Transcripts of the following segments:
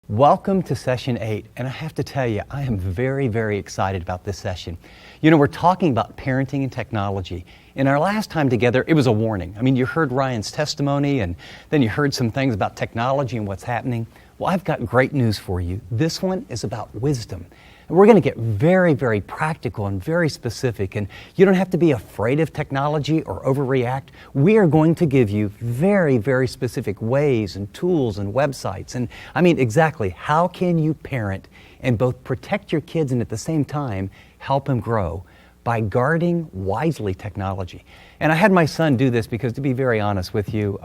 Welcome to Session 8, and I have to tell you, I am very, very excited about this session. You know, we're talking about parenting and technology. In our last time together, it was a warning. I mean, you heard Ryan's testimony, and then you heard some things about technology and what's happening. Well, I've got great news for you. This one is about wisdom. And we're going to get very, very practical and very specific, and you don't have to be afraid of technology or overreact. We are going to give you very, very specific ways and tools and websites. And I mean, exactly, how can you parent and both protect your kids and at the same time help them grow by guarding wisely technology? And I had my son do this because, to be very honest with you,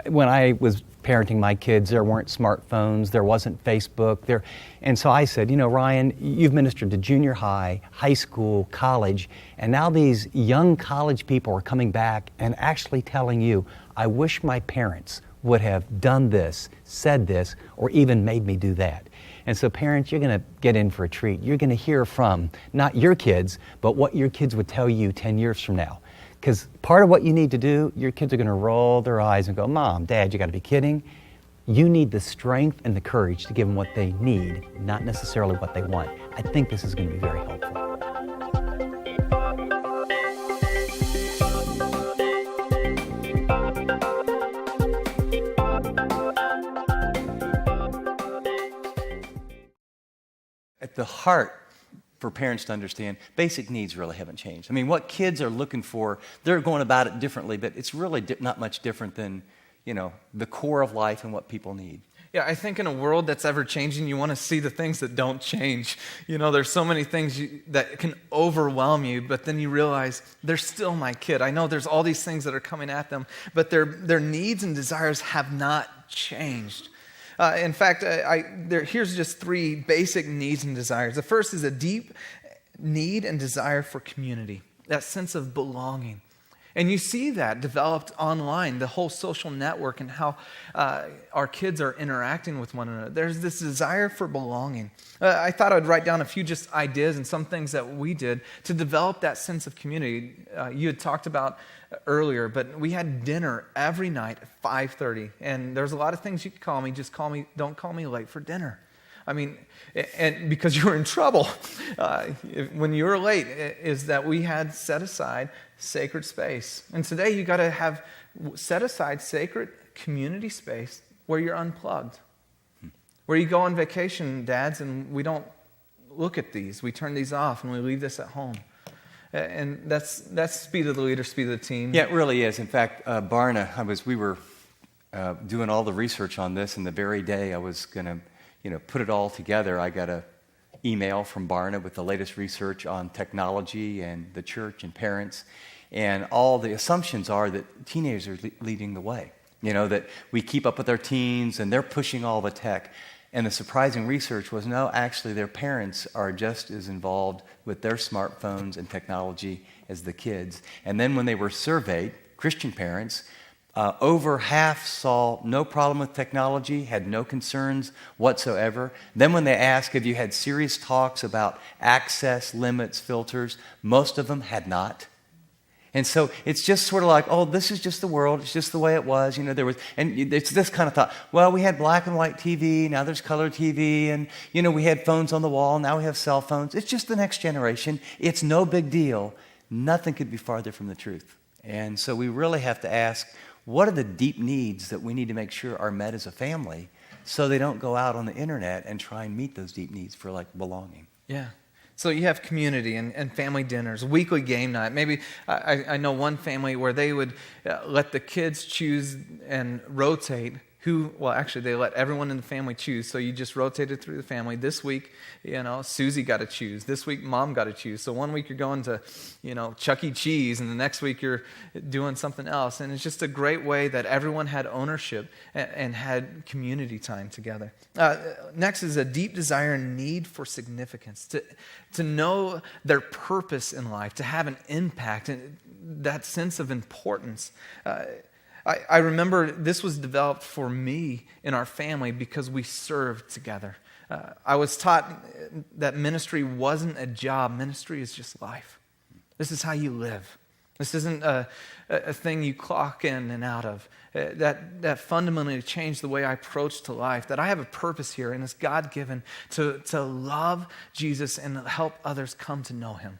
when I was parenting my kids, there weren't smartphones, there wasn't Facebook, and so I said, you know, Ryan, you've ministered to junior high, high school, college, and now these young college people are coming back and actually telling you, I wish my parents would have done this, said this, or even made me do that. And so parents, you're going to get in for a treat. You're going to hear from not your kids, but what your kids would tell you 10 years from now. Because part of what you need to do, your kids are going to roll their eyes and go, Mom, Dad, you got to be kidding. You need the strength and the courage to give them what they need, not necessarily what they want. I think this is going to be very helpful. At the heart, for parents to understand, basic needs really haven't changed. I mean, what kids are looking for, they're going about it differently, but it's really not much different than, you know, the core of life and what people need. Yeah, I think in a world that's ever changing, you want to see the things that don't change. You know, there's so many things that can overwhelm you, but then you realize they're still my kid. I know there's all these things that are coming at them, but their needs and desires have not changed. In fact, here's just three basic needs and desires. The first is a deep need and desire for community, that sense of belonging. And you see that developed online, the whole social network and how our kids are interacting with one another. There's this desire for belonging. I thought I'd write down a few just ideas and some things that we did to develop that sense of community. You had talked about earlier, but we had dinner every night at 5:30. And there's a lot of things you could call me. Just call me, don't call me late for dinner. I mean, and because you were in trouble when you were late, is that we had set aside sacred space. And today you got to have set aside sacred community space where you're unplugged. Where you go on vacation, dads, and we don't look at these. We turn these off and we leave this at home. And that's speed of the leader, speed of the team. Yeah, it really is. In fact, Barna, we were doing all the research on this, and the very day I was going to put it all together, I got an email from Barna with the latest research on technology and the church and parents. And all the assumptions are that teenagers are leading the way. You know, that we keep up with our teens and they're pushing all the tech. And the surprising research was, no, actually their parents are just as involved with their smartphones and technology as the kids. And then when they were surveyed, Christian parents, over half saw no problem with technology, had no concerns whatsoever. Then when they asked, have you had serious talks about access, limits, filters, most of them had not. And so it's just sort of like, oh, this is just the world. It's just the way it was. You know, and it's this kind of thought. Well, we had black and white TV. Now there's color TV. And, you know, we had phones on the wall. Now we have cell phones. It's just the next generation. It's no big deal. Nothing could be farther from the truth. And so we really have to ask, what are the deep needs that we need to make sure are met as a family so they don't go out on the internet and try and meet those deep needs for, like, belonging? Yeah. So you have community and family dinners, weekly game night. Maybe I know one family where they would let the kids choose and rotate actually they let everyone in the family choose. So you just rotated through the family. This week, you know, Susie got to choose. This week, Mom got to choose. So one week you're going to, you know, Chuck E. Cheese, and the next week you're doing something else. And it's just a great way that everyone had ownership and had community time together. Next is a deep desire and need for significance, to know their purpose in life, to have an impact, and that sense of importance. I remember this was developed for me in our family because we served together. I was taught that ministry wasn't a job. Ministry is just life. This is how you live. This isn't a thing you clock in and out of. That fundamentally changed the way I approach to life, that I have a purpose here, and it's God-given to love Jesus and help others come to know him.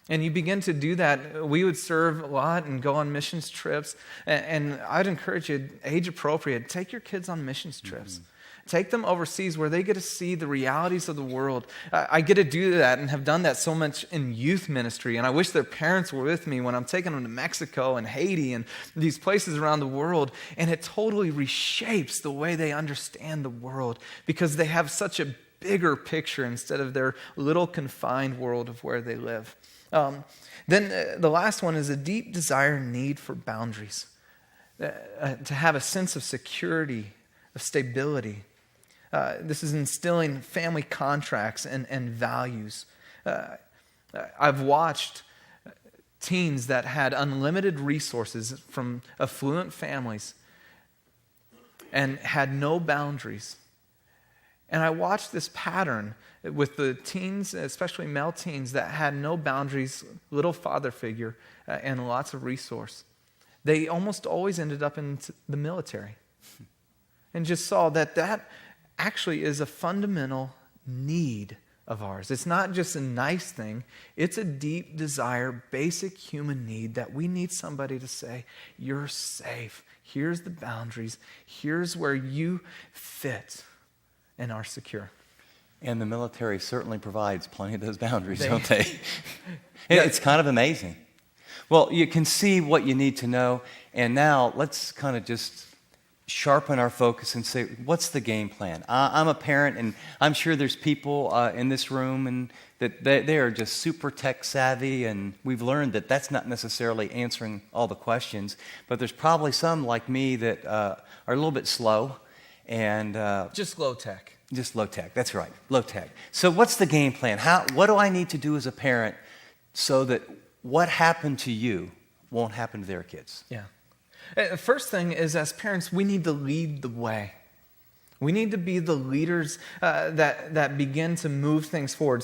And you begin to do that. We would serve a lot and go on missions trips. And I'd encourage you, age appropriate, take your kids on missions trips. Mm-hmm. Take them overseas where they get to see the realities of the world. I get to do that and have done that so much in youth ministry. And I wish their parents were with me when I'm taking them to Mexico and Haiti and these places around the world. And it totally reshapes the way they understand the world because they have such a bigger picture instead of their little confined world of where they live. Then the last one is a deep desire and need for boundaries, to have a sense of security, of stability. This is instilling family contracts and values. I've watched teens that had unlimited resources from affluent families and had no boundaries. And I watched this pattern with the teens, especially male teens, that had no boundaries, little father figure, and lots of resource. They almost always ended up in the military. And just saw that actually is a fundamental need of ours. It's not just a nice thing. It's a deep desire, basic human need that we need somebody to say, you're safe. Here's the boundaries. Here's where you fit and are secure. And the military certainly provides plenty of those boundaries, don't they? It's kind of amazing. Well, you can see what you need to know, and now let's kind of just sharpen our focus and say, what's the game plan? I'm a parent, and I'm sure there's people in this room and that they are just super tech savvy, and we've learned that that's not necessarily answering all the questions, but there's probably some like me that are a little bit slow. And just low tech. Just low tech, that's right, low tech. So what's the game plan? What do I need to do as a parent so that what happened to you won't happen to their kids? Yeah. The first thing is, as parents, we need to lead the way. We need to be the leaders that begin to move things forward.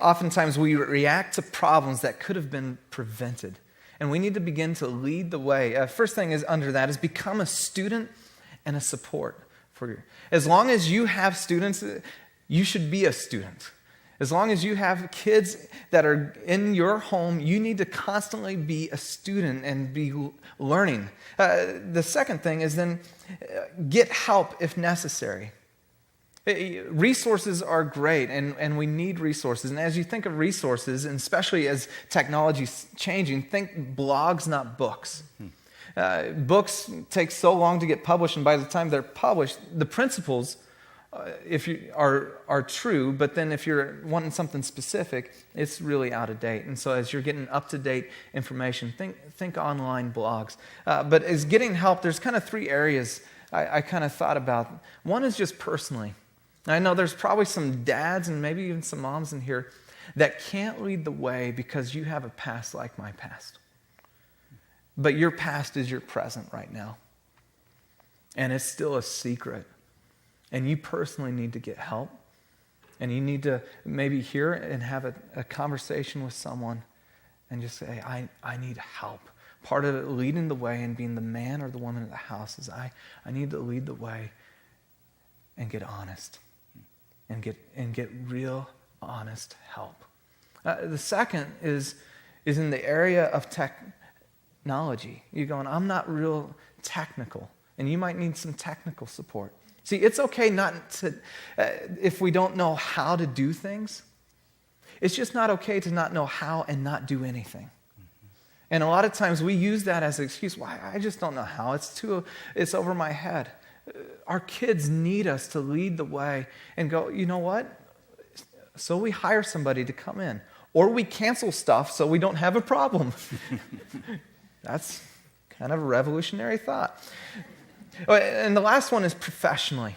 Oftentimes we react to problems that could have been prevented. And we need to begin to lead the way. First thing is under that is become a student and a support. As long as you have students, you should be a student. As long as you have kids that are in your home, you need to constantly be a student and be learning. The second thing is then get help if necessary. Resources are great, and we need resources. And as you think of resources, and especially as technology's changing, think blogs, not books. Books take so long to get published, and by the time they're published, the principles if you are true, but then if you're wanting something specific, it's really out of date. And so as you're getting up-to-date information, think online blogs. But as getting help, there's kind of three areas I kind of thought about. One is just personally. I know there's probably some dads and maybe even some moms in here that can't lead the way because you have a past like my past. But your past is your present right now. And it's still a secret. And you personally need to get help. And you need to maybe hear and have a conversation with someone and just say, I need help. Part of it, leading the way and being the man or the woman of the house is I need to lead the way and get honest. And get real, honest help. The second is in the area of technology. You're going, I'm not real technical. And you might need some technical support. See, it's okay not to, if we don't know how to do things, it's just not okay to not know how and not do anything. And a lot of times we use that as an excuse. Why? I just don't know how. It's over my head. Our kids need us to lead the way and go, you know what? So we hire somebody to come in. Or we cancel stuff so we don't have a problem. That's kind of a revolutionary thought. And the last one is professionally.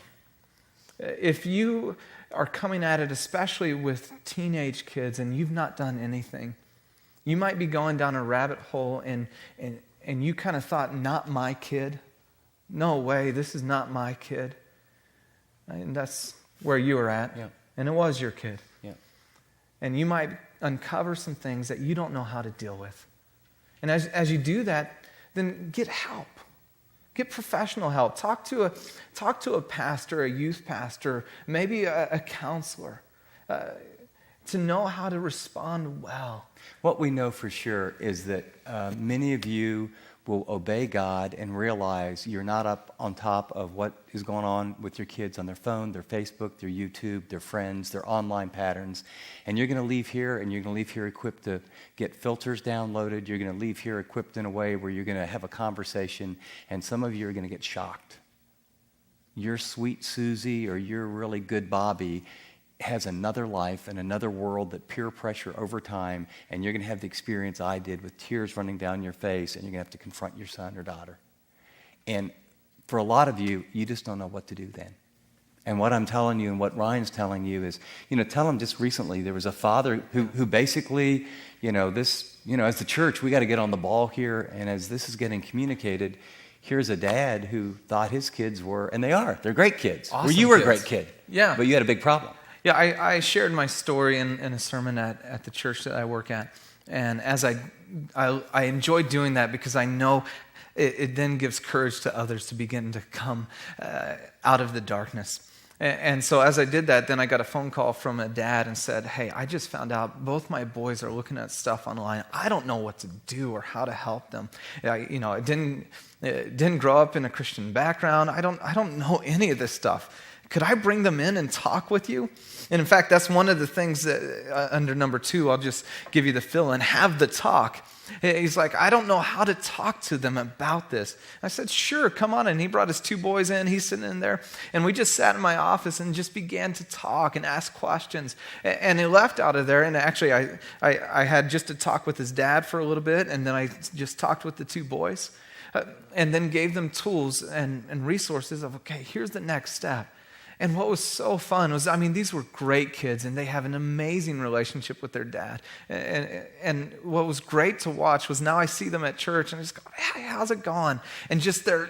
If you are coming at it, especially with teenage kids, and you've not done anything, you might be going down a rabbit hole and you kind of thought, not my kid. No way, this is not my kid. And that's where you were at. Yeah. And it was your kid. Yeah. And you might uncover some things that you don't know how to deal with. And as you do that, then get help. Get professional help. Talk to a pastor, a youth pastor, maybe a counselor, to know how to respond well. What we know for sure is that many of you will obey God and realize you're not up on top of what is going on with your kids on their phone, their Facebook, their YouTube, their friends, their online patterns. And you're going to leave here, and you're going to leave here equipped to get filters downloaded. You're going to leave here equipped in a way where you're going to have a conversation, and some of you are going to get shocked. Your sweet Susie or your really good Bobby has another life and another world that peer pressure over time, and you're going to have the experience I did with tears running down your face, and you're going to have to confront your son or daughter. And for a lot of you, you just don't know what to do then. And what I'm telling you and what Ryan's telling you is, tell him just recently there was a father who basically, as the church, we got to get on the ball here, and as this is getting communicated, here's a dad who thought his kids were, and they're great kids. Awesome well, you were kids. a great kid. Yeah. But you had a big problem. Yeah, I shared my story in a sermon at the church that I work at. And as I enjoy doing that because I know it then gives courage to others to begin to come out of the darkness. And so as I did that, then I got a phone call from a dad and said, hey, I just found out both my boys are looking at stuff online. I don't know what to do or how to help them. I didn't grow up in a Christian background. I don't know any of this stuff. Could I bring them in and talk with you? And in fact, that's one of the things that under number 2, I'll just give you the fill-in, have the talk. He's like, I don't know how to talk to them about this. I said, sure, come on. And he brought his 2 boys in. He's sitting in there. And we just sat in my office and just began to talk and ask questions. And he left out of there. And actually, I had just a talk with his dad for a little bit. And then I just talked with the 2 boys. And then gave them tools and resources of, okay, here's the next step. And what was so fun was, these were great kids, and they have an amazing relationship with their dad. And what was great to watch was now I see them at church, and I just go, hey, how's it going? And just their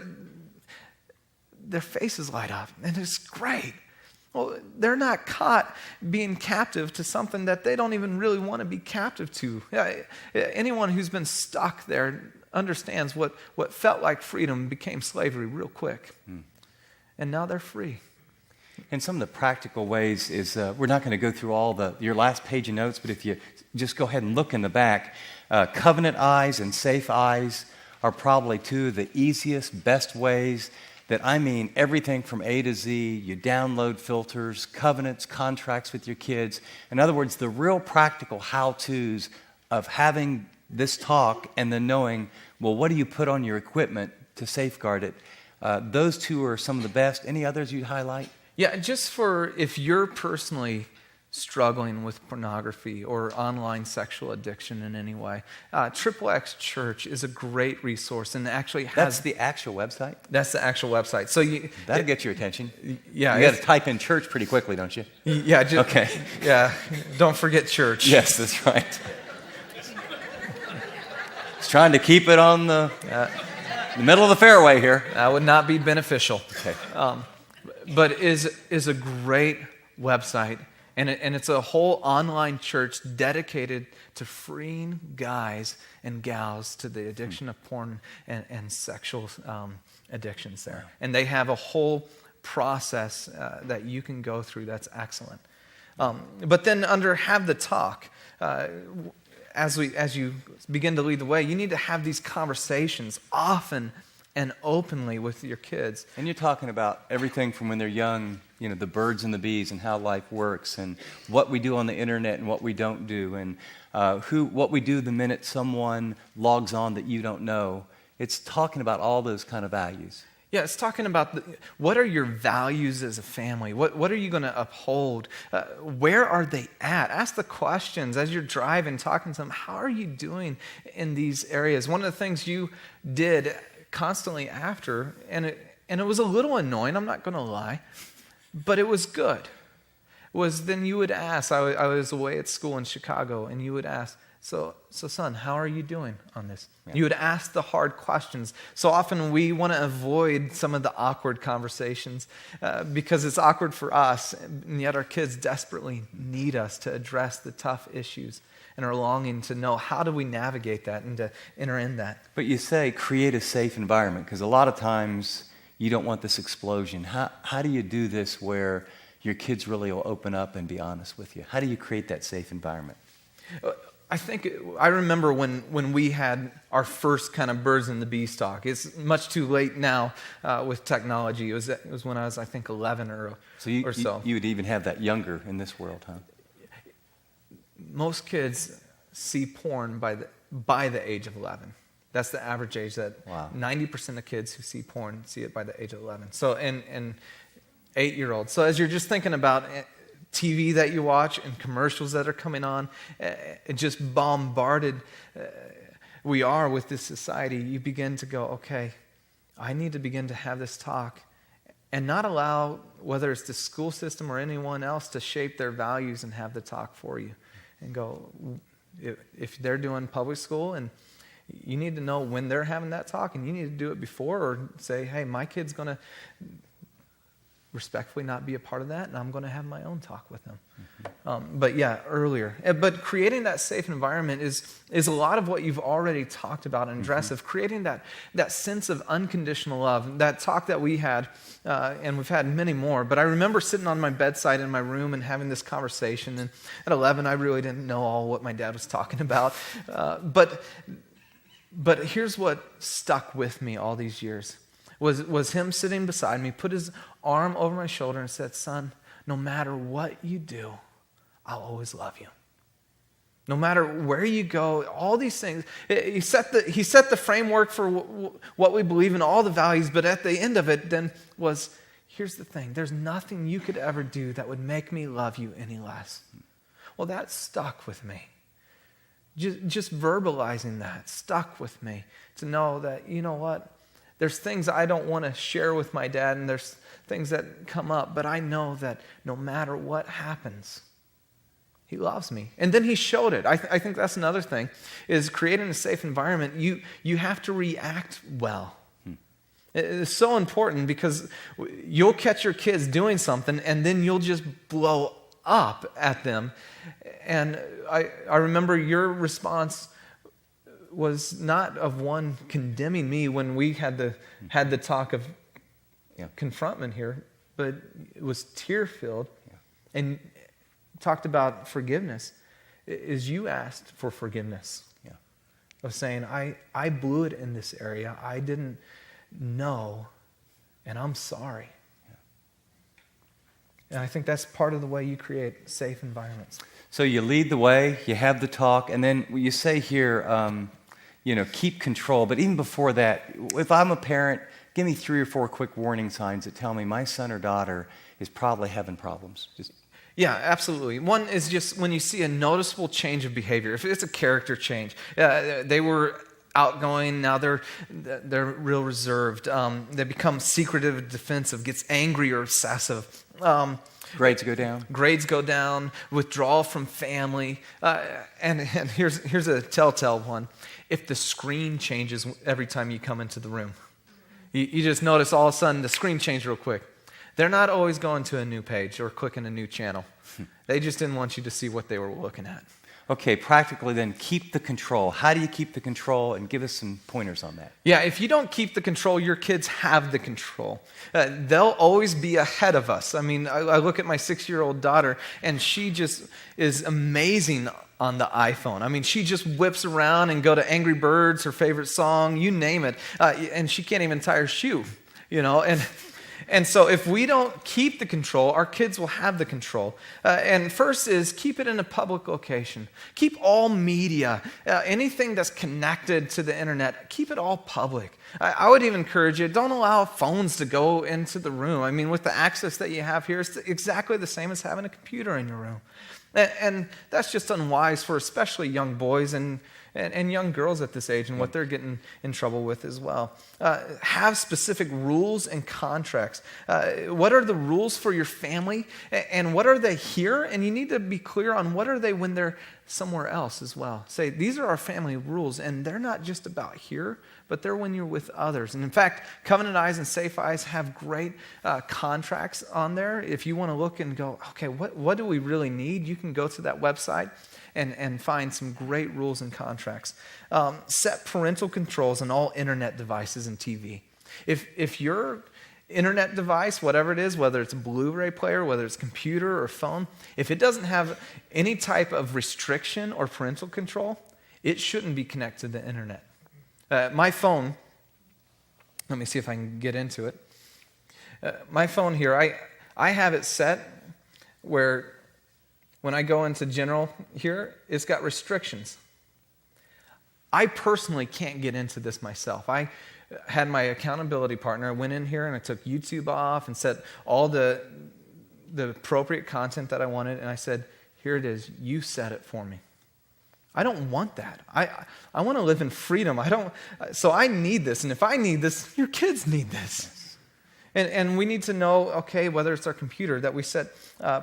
faces light up, and it's great. Well, they're not caught being captive to something that they don't even really want to be captive to. Anyone who's been stuck there understands what felt like freedom became slavery real quick. And now they're free. And some of the practical ways is, we're not going to go through all your last page of notes, but if you just go ahead and look in the back, covenant eyes and safe eyes are probably 2 of the easiest, best ways that everything from A to Z, you download filters, covenants, contracts with your kids. In other words, the real practical how-tos of having this talk and then knowing, well, what do you put on your equipment to safeguard it? Those 2 are some of the best. Any others you'd highlight? Yeah, just for if you're personally struggling with pornography or online sexual addiction in any way, XXX Church is a great resource and actually has... That's the actual website? That's the actual website. So That'll get your attention. Yeah. You got to type in church pretty quickly, don't you? Yeah. Okay. Yeah, don't forget church. Yes, that's right. It's trying to keep it on the middle of the fairway here. That would not be beneficial. Okay. But is a great website, and it's a whole online church dedicated to freeing guys and gals to the addiction of porn and sexual addictions there. And they have a whole process that you can go through that's excellent. But then under Have the Talk, as you begin to lead the way, you need to have these conversations often and openly with your kids. And you're talking about everything from when they're young, the birds and the bees and how life works and what we do on the internet and what we don't do and what we do the minute someone logs on that you don't know. It's talking about all those kind of values. Yeah, it's talking about what are your values as a family? What are you going to uphold? Where are they at? Ask the questions as you're driving, talking to them. How are you doing in these areas? One of the things you did constantly after, and it was a little annoying, I'm not going to lie, but it was good, was then you would ask, I was away at school in Chicago, and you would ask, so son, how are you doing on this? Yeah. You would ask the hard questions. So often we want to avoid some of the awkward conversations because it's awkward for us, and yet our kids desperately need us to address the tough issues. and are longing to know how do we navigate that and to enter in that. But you say create a safe environment, because a lot of times you don't want this explosion. How do you do this where your kids really will open up and be honest with you? How do you create that safe environment? I remember when we had our first kind of birds and the bees talk. It's much too late now with technology. It was when I was, I think, 11 or so. You would even have that younger in this world, huh? Most kids see porn by the age of 11. That's the average age that 90% of kids who see porn see it by the age of 11. So, and 8-year-olds. So as you're just thinking about TV that you watch and commercials that are coming on, just bombarded we are with this society, you begin to go, okay, I need to begin to have this talk and not allow, whether it's the school system or anyone else, to shape their values and have the talk for you. And go, if they're doing public school, and you need to know when they're having that talk, and you need to do it before, or say, hey, my kid's going to respectfully not be a part of that, and I'm going to have my own talk with them. But yeah, earlier. But creating that safe environment is a lot of what you've already talked about and addressed, of creating that sense of unconditional love. That talk that we had, and we've had many more, but I remember sitting on my bedside in my room and having this conversation, and at 11 I really didn't know all what my dad was talking about. But here's what stuck with me all these years. Was him sitting beside me, put his arm over my shoulder and said, son, no matter what you do, I'll always love you. No matter where you go, all these things. He set the framework for what we believe in, all the values, but at the end of it then was, here's the thing, there's nothing you could ever do that would make me love you any less. Well, that stuck with me. Just verbalizing that stuck with me, to know that, you know what, there's things I don't want to share with my dad, and there's things that come up, but I know that no matter what happens, he loves me. And then he showed it. I think that's another thing, is creating a safe environment. You have to react well. It's so important, because you'll catch your kids doing something, and then you'll just blow up at them. And I remember your response was not of one condemning me when we had the talk of confrontment here, but it was tear-filled, and talked about forgiveness. Is you asked for forgiveness, of saying, I blew it in this area, I didn't know, and I'm sorry. And I think that's part of the way you create safe environments. So you lead the way, you have the talk, and then you say here, keep control. But even before that, if I'm a parent, give me 3 or 4 quick warning signs that tell me my son or daughter is probably having problems. Yeah, absolutely. One is just when you see a noticeable change of behavior. If it's a character change, they were outgoing, now they're real reserved. They become secretive, defensive, gets angry or obsessive. Grades go down, withdrawal from family. And here's a telltale one. If the screen changes every time you come into the room. You just notice all of a sudden the screen changed real quick. They're not always going to a new page or clicking a new channel. They just didn't want you to see what they were looking at. Okay, practically then, keep the control. How do you keep the control? And give us some pointers on that. Yeah, if you don't keep the control, your kids have the control. They'll always be ahead of us. I mean, I look at my 6-year-old daughter, and she just is amazing on the iPhone. I mean, she just whips around and go to Angry Birds, her favorite song, you name it. And she can't even tie her shoe, And so if we don't keep the control, our kids will have the control. And first is keep it in a public location. Keep all media, anything that's connected to the internet, keep it all public. I would even encourage you, don't allow phones to go into the room. I mean, with the access that you have here, it's exactly the same as having a computer in your room. And that's just unwise for especially young boys and young girls at this age, and what they're getting in trouble with as well. Have specific rules and contracts. What are the rules for your family, and what are they here? And you need to be clear on what are they when they're somewhere else as well. Say, these are our family rules, and they're not just about here, but they're when you're with others. And in fact, Covenant Eyes and Safe Eyes have great contracts on there. If you want to look and go, okay, what do we really need? You can go to that website and find some great rules and contracts. Set parental controls on all internet devices and TV. If your internet device, whatever it is, whether it's a Blu-ray player, whether it's computer or phone, if it doesn't have any type of restriction or parental control, it shouldn't be connected to the internet. My phone, let me see if I can get into it. My phone here, I have it set where when I go into general here, it's got restrictions. I personally can't get into this myself. I had my accountability partner. I went in here and I took YouTube off and set all the appropriate content that I wanted, and I said, here it is, you set it for me. I don't want that. I want to live in freedom. So I need this, and if I need this, your kids need this. And we need to know, okay, whether it's our computer, that we set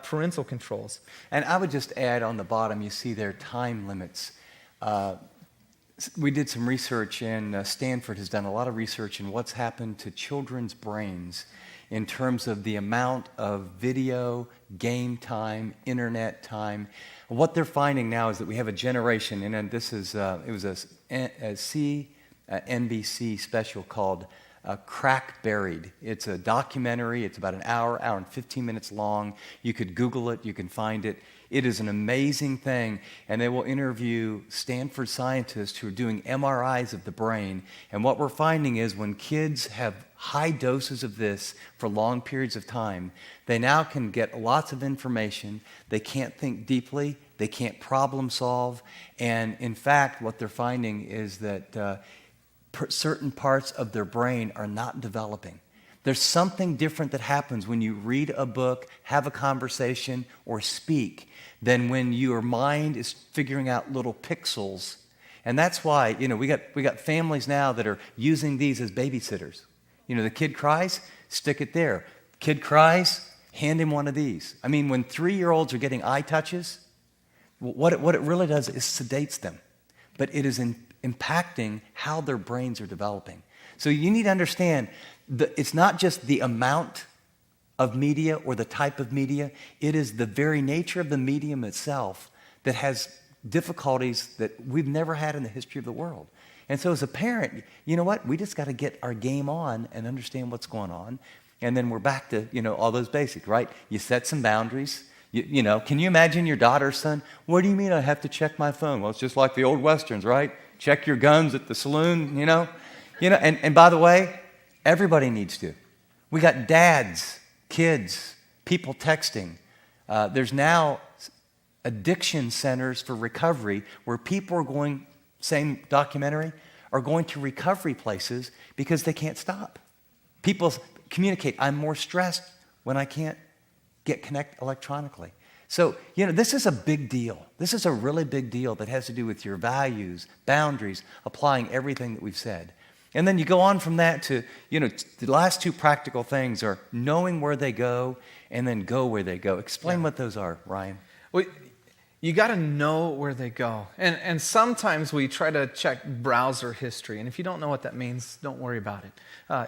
parental controls. And I would just add on the bottom, you see there time limits. We did some research, and Stanford has done a lot of research in what's happened to children's brains in terms of the amount of video, game time, internet time. What they're finding now is that we have a generation, and this is it was a NBC special called Crack Buried. It's a documentary. It's about an hour and 15 minutes long. You could Google it. You can find it. It is an amazing thing, and they will interview Stanford scientists who are doing MRIs of the brain, and what we're finding is when kids have high doses of this for long periods of time, they now can get lots of information. They can't think deeply. They can't problem solve, and in fact, what they're finding is that certain parts of their brain are not developing. There's something different that happens when you read a book, have a conversation, or speak than when your mind is figuring out little pixels. And that's why, we got families now that are using these as babysitters. The kid cries, stick it there. Kid cries, hand him one of these. I mean, when 3-year-olds are getting eye touches, what it really does is sedates them. But it is impacting how their brains are developing. So you need to understand that it's not just the amount of media or the type of media, it is the very nature of the medium itself that has difficulties that we've never had in the history of the world. And so as a parent, you know what? We just got to get our game on and understand what's going on. And then we're back to, all those basics, right? You set some boundaries. Can you imagine your daughter or son? What do you mean I have to check my phone? Well, it's just like the old Westerns, right? Check your guns at the saloon, and by the way, everybody needs to. We got dads, kids, people texting. There's now addiction centers for recovery where people are going, same documentary, are going to recovery places because they can't stop. People communicate, I'm more stressed when I can't connect electronically. So, this is a big deal. This is a really big deal that has to do with your values, boundaries, applying everything that we've said. And then you go on from that to, the last two practical things are knowing where they go and then go where they go. Explain what those are, Ryan. Well, you got to know where they go. And sometimes we try to check browser history. And if you don't know what that means, don't worry about it.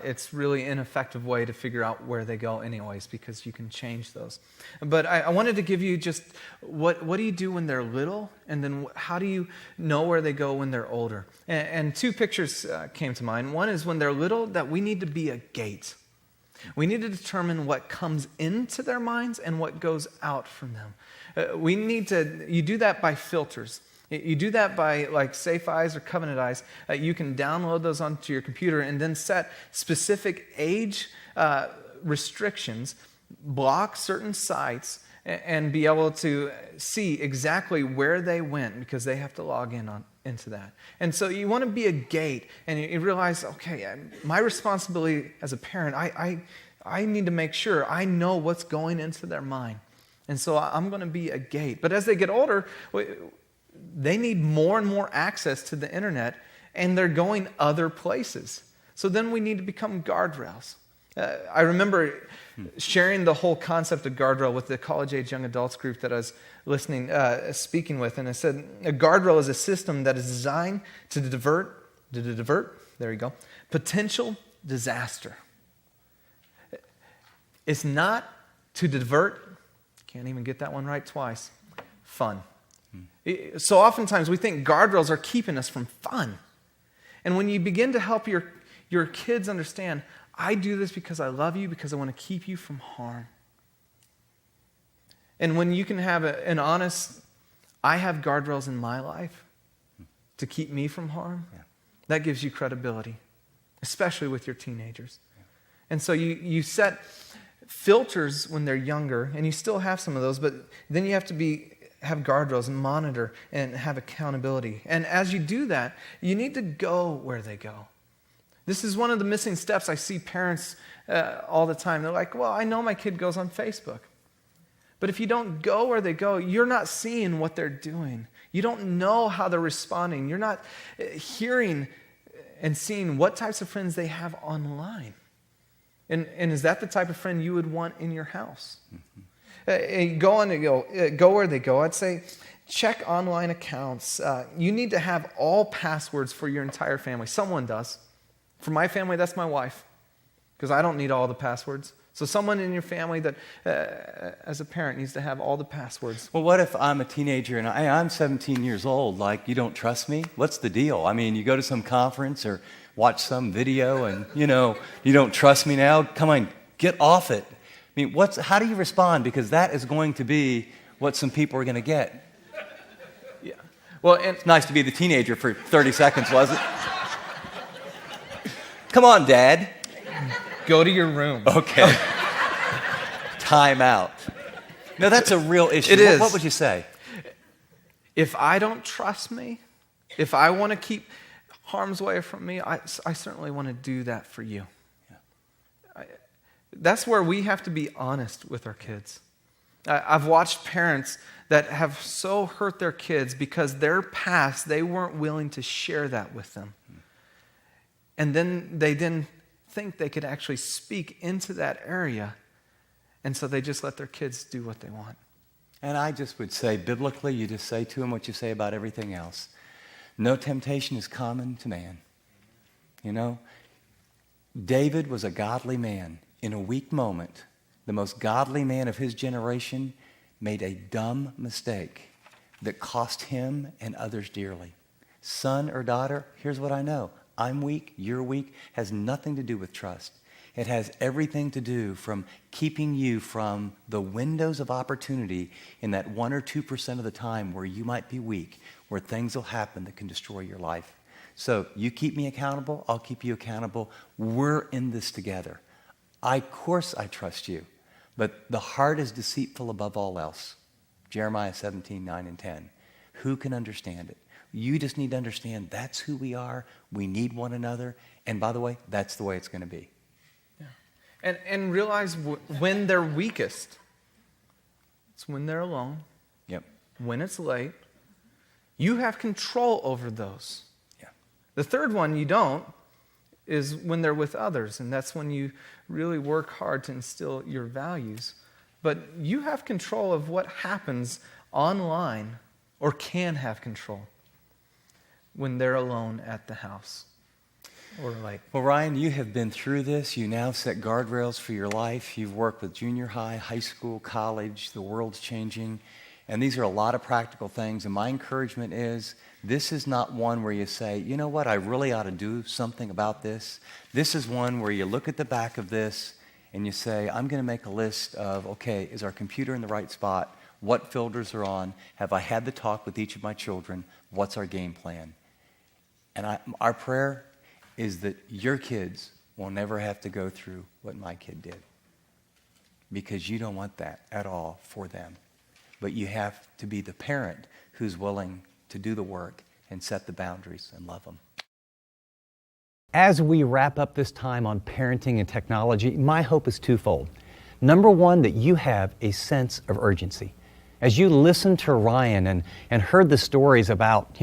It's really an ineffective way to figure out where they go anyways, because you can change those. But I wanted to give you just what do you do when they're little? And then how do you know where they go when they're older? And two pictures came to mind. One is when they're little, that we need to be a gate. We need to determine what comes into their minds and what goes out from them. You do that by filters. You do that by like Safe Eyes or Covenant Eyes. You can download those onto your computer and then set specific age restrictions, block certain sites, and be able to see exactly where they went because they have to log into that. And so you want to be a gate, and you realize, okay, my responsibility as a parent, I need to make sure I know what's going into their mind. And so I'm going to be a gate. But as they get older, they need more and more access to the internet, and they're going other places. So then we need to become guardrails. I remember sharing the whole concept of guardrail with the college-age young adults group that I was speaking with, and I said, a guardrail is a system that is designed to divert, there you go, potential disaster. It's not to divert, can't even get that one right twice, fun. So oftentimes we think guardrails are keeping us from fun. And when you begin to help your kids understand, I do this because I love you, because I want to keep you from harm. And when you can have an honest, I have guardrails in my life to keep me from harm, that gives you credibility, especially with your teenagers. And so you set filters when they're younger, and you still have some of those, but then you have to have guardrails and monitor and have accountability. And as you do that, you need to go where they go. This is one of the missing steps I see parents all the time. They're like, well, I know my kid goes on Facebook. But if you don't go where they go, you're not seeing what they're doing. You don't know how they're responding. You're not hearing and seeing what types of friends they have online. And is that the type of friend you would want in your house? Go where they go. I'd say check online accounts. You need to have all passwords for your entire family. Someone does. For my family, that's my wife, because I don't need all the passwords. So someone in your family that, as a parent, needs to have all the passwords. Well, what if I'm a teenager and I'm 17 years old? Like, you don't trust me? What's the deal? I mean, you go to some conference or watch some video and, you don't trust me now? Come on, get off it. I mean, how do you respond? Because that is going to be what some people are going to get. Yeah. Well, and it's nice to be the teenager for 30 seconds, was it? Come on, Dad. Go to your room. Okay. Time out. No, that's a real issue. It is. What would you say? If I don't trust me, if I want to keep harm's way from me, I certainly want to do that for you. Yeah. That's where we have to be honest with our kids. I've watched parents that have so hurt their kids because their past, they weren't willing to share that with them. And then they didn't think they could actually speak into that area. And so they just let their kids do what they want. And I just would say, biblically, you just say to them what you say about everything else. No temptation is common to man. David was a godly man. In a weak moment, the most godly man of his generation made a dumb mistake that cost him and others dearly. Son or daughter, here's what I know. I'm weak, you're weak, has nothing to do with trust. It has everything to do from keeping you from the windows of opportunity in that 1 or 2% of the time where you might be weak, where things will happen that can destroy your life. So you keep me accountable, I'll keep you accountable. We're in this together. Of course I trust you, but the heart is deceitful above all else. Jeremiah 17, 9 and 10. Who can understand it? You just need to understand that's who we are. We need one another. And by the way, that's the way it's going to be. Yeah. And realize when they're weakest, it's when they're alone. Yep. When it's late. You have control over those. Yeah. The third one you don't is when they're with others. And that's when you really work hard to instill your values. But you have control of what happens online, or can have control, when they're alone at the house or late. Well, Ryan, you have been through this. You now set guardrails for your life. You've worked with junior high, high school, college. The world's changing. And these are a lot of practical things. And my encouragement is, this is not one where you say, you know what, I really ought to do something about this. This is one where you look at the back of this and you say, I'm going to make a list of, okay, is our computer in the right spot? What filters are on? Have I had the talk with each of my children? What's our game plan? And our prayer is that your kids will never have to go through what my kid did, because you don't want that at all for them. But you have to be the parent who's willing to do the work and set the boundaries and love them. As we wrap up this time on parenting and technology, my hope is twofold. Number one, that you have a sense of urgency. As you listened to Ryan and heard the stories about,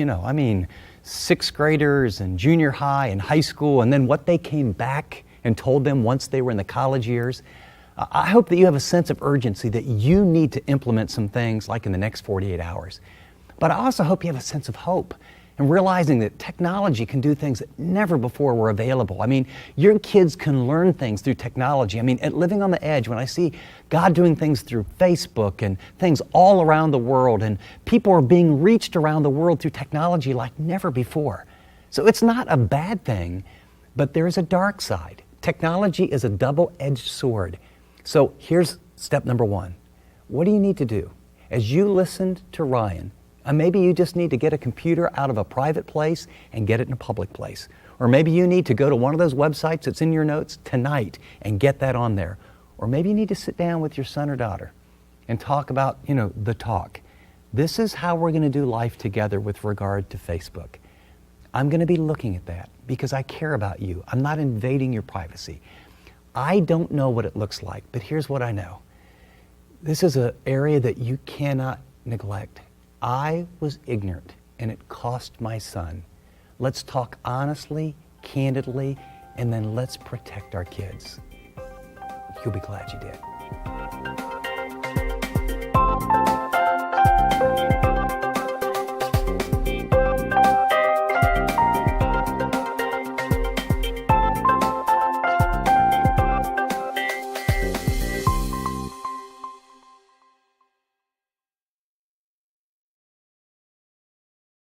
sixth graders and junior high and high school, and then what they came back and told them once they were in the college years. I hope that you have a sense of urgency that you need to implement some things like in the next 48 hours. But I also hope you have a sense of hope and realizing that technology can do things that never before were available. I mean, your kids can learn things through technology. I mean, at Living on the Edge, when I see God doing things through Facebook and things all around the world, and people are being reached around the world through technology like never before. So it's not a bad thing, but there is a dark side. Technology is a double-edged sword. So here's step number one. What do you need to do? As you listened to Ryan, maybe you just need to get a computer out of a private place and get it in a public place. Or maybe you need to go to one of those websites that's in your notes tonight and get that on there. Or maybe you need to sit down with your son or daughter and talk about, the talk. This is how we're going to do life together with regard to Facebook. I'm going to be looking at that because I care about you. I'm not invading your privacy. I don't know what it looks like, but here's what I know. This is an area that you cannot neglect. I was ignorant, and it cost my son. Let's talk honestly, candidly, and then let's protect our kids. You'll be glad you did.